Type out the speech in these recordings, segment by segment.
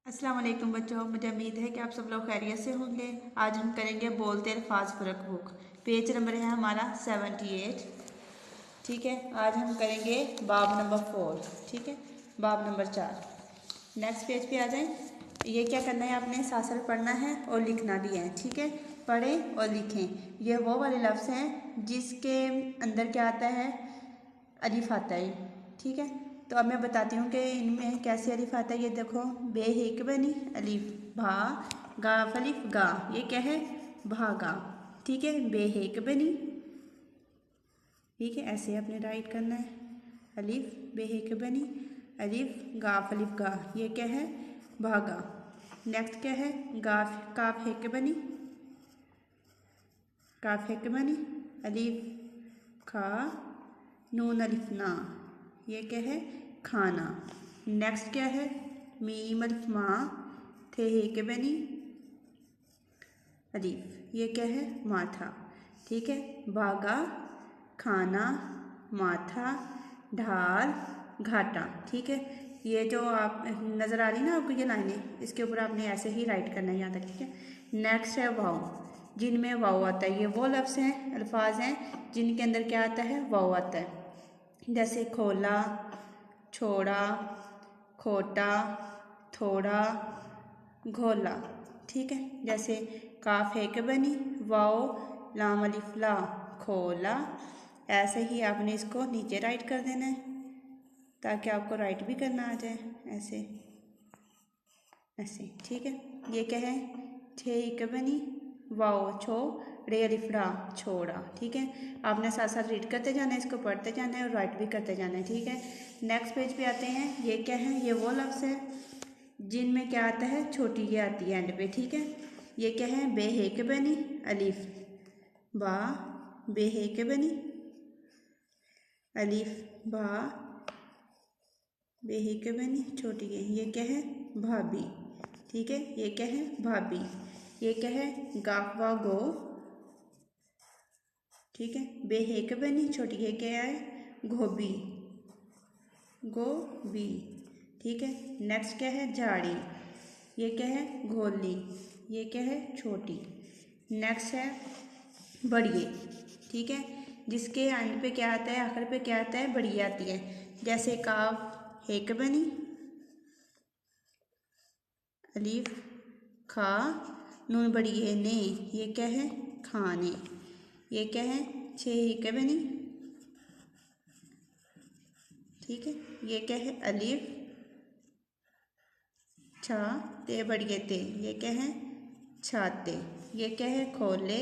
अस्सलाम वालेकुम बच्चों, मुझे उम्मीद है कि आप सब लोग खैरियत से होंगे। आज हम करेंगे बोलते अल्फाज फ़र्क बुक। पेज नंबर है हमारा 78। ठीक है, आज हम करेंगे बाब नंबर 4। ठीक है, बाब नंबर 4। नेक्स्ट पेज पे आ जाएं। ये क्या करना है, आपने साथ साथ पढ़ना है और लिखना भी है। ठीक है, पढ़ें और लिखें। ये वो वाले लफ्ज़ हैं जिसके अंदर क्या आता है, अलिफ आता है। ठीक है, तो अब मैं बताती हूँ कि इनमें कैसे अलिफ आता है। ये देखो, बे हिक बनी अलिफ भा गा अलिफ गा, ये क्या है, भागा। ठीक है, बे हिक बनी। ठीक है, ऐसे आपने राइट करना है। अलिफ बे हिक बनी अलिफ गा अलिफ गा, ये क्या है, भागा। नेक्स्ट क्या है, गाफ काफ हिक बनी काफ हिक बनी अलिफ खा नून अलिफ ना, ये क्या है, खाना। नेक्स्ट क्या है, मीम अलिफ माँ थे हे के बनी अलिफ, ये क्या है, माथा। ठीक है, भागा खाना माथा ढाल घाटा। ठीक है, ये जो आप नज़र आ रही ना आपको ये लाइनें, इसके ऊपर आपने ऐसे ही राइट करना है यहाँ तक। ठीक है, नेक्स्ट है वाव, जिनमें वाव आता है। ये वो लफ्ज़ हैं, अल्फाज हैं जिनके अंदर क्या आता है, वाव आता है। जैसे खोला छोड़ा खोटा थोड़ा घोला। ठीक है, जैसे काफ है के बनी वाओ लाम अलिफ ला खोला। ऐसे ही आपने इसको नीचे राइट कर देना है ताकि आपको राइट भी करना आ जाए, ऐसे ऐसे। ठीक है, ये क्या है, छे के बनी वाओ छो रे अलिफड़ा छोड़ा। ठीक है, आपने साथ साथ रीड करते जाना है, इसको पढ़ते जाना है और राइट भी करते जाना है। ठीक है, नेक्स्ट पेज पे आते हैं। ये क्या है, ये वो लफ्ज़ है जिनमें क्या आता है, छोटी ये आती है एंड पे। ठीक है, ये क्या है, बे हे के बनी अलिफ बा बे हे के बनी अलिफ बा बे हे के बनी छोटी है, ये क्या है, भाभी। ठीक है, ये क्या है, भाभी। ये क्या है, गाफवा गो। ठीक है, बे हे के बनी छोटी है, क्या है, गोभी गोभी। ठीक है, नेक्स्ट क्या है, झाड़ी, ये क्या है, घोली, ये क्या है, छोटी। नेक्स्ट है बड़िए। ठीक है, जिसके एंड पे क्या आता है, आखिर पे क्या आता है, बड़िए आती है। जैसे काफ हेक बनी अलीफ खा नून बड़िए ने, ये क्या है, खाने। ये क्या है, छे हेक बनी। ठीक है, ये क्या है, अलीफ छा ते बड़िए ते, ये क्या है, छाते। ये क्या है, खोले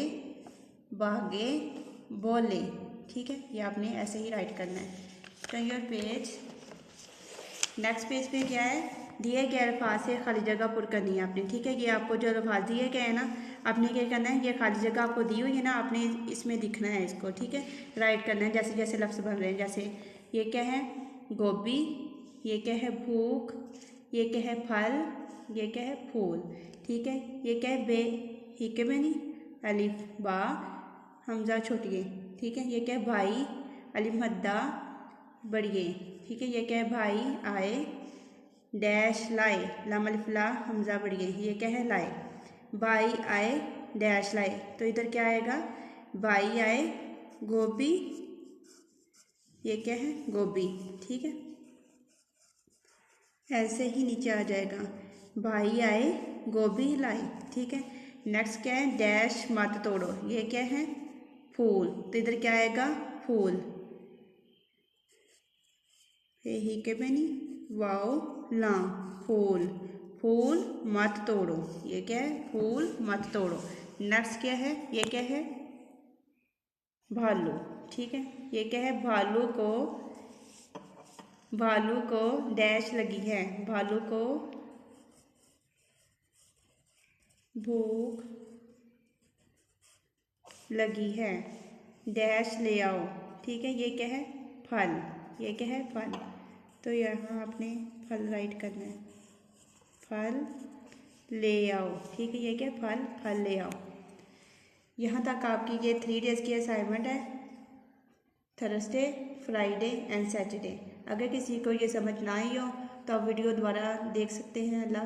भागे बोले। ठीक है, ये आपने ऐसे ही राइट करना है। तो योर पेज, नेक्स्ट पेज पे क्या है, दिए गए अल्फाज से खाली जगह पुर करनी है आपने। ठीक है, ये आपको जो अल्फाज दिए गए हैं ना, आपने क्या करना है, ये खाली जगह आपको दी हुई है ना, आपने इसमें दिखना है इसको। ठीक है, राइट करना है जैसे जैसे लफ्ज़ बन रहे हैं। जैसे ये क्या है, गोभी, ये क्या है, भूख, ये क्या है, फल, ये क्या है, फूल। ठीक है, ये क्या है, बे हिके बनी अलिफ बा हमजा छोटिए। ठीक है, ये क्या है, भाई अलिफ मद्दा बड़िए। ठीक है, ये क्या है, भाई आए डैश लाए लाम अलिफ ला हमजा बड़िए, ये क्या है, लाए। भाई आए डैश लाए, तो इधर क्या आएगा, भाई आए गोभी, ये क्या है, गोभी। ठीक है, ऐसे ही नीचे आ जाएगा, भाई आए गोभी लाए। ठीक है, नेक्स्ट क्या है, डैश मत तोड़ो, ये क्या है, फूल, तो इधर क्या आएगा, फूल। ही के बनी वाओ ला फूल फूल मत तोड़ो, ये क्या है, फूल मत तोड़ो। नेक्स्ट क्या है, ये क्या है, भालू। ठीक है, ये क्या है, भालू को डैश लगी है, भालू को भूख लगी है डैश ले आओ। ठीक है, ये क्या है, फल, ये क्या है, फल। तो यहाँ आपने फल राइट करना है, फल ले आओ। ठीक है, ये क्या, फल फल ले आओ। यहाँ तक आपकी ये 3 डेज़ की असाइनमेंट है, थर्सडे फ्राइडे एंड सैटरडे। अगर किसी को ये समझ ना आई हो तो आप वीडियो दोबारा देख सकते हैं। अल्लाह।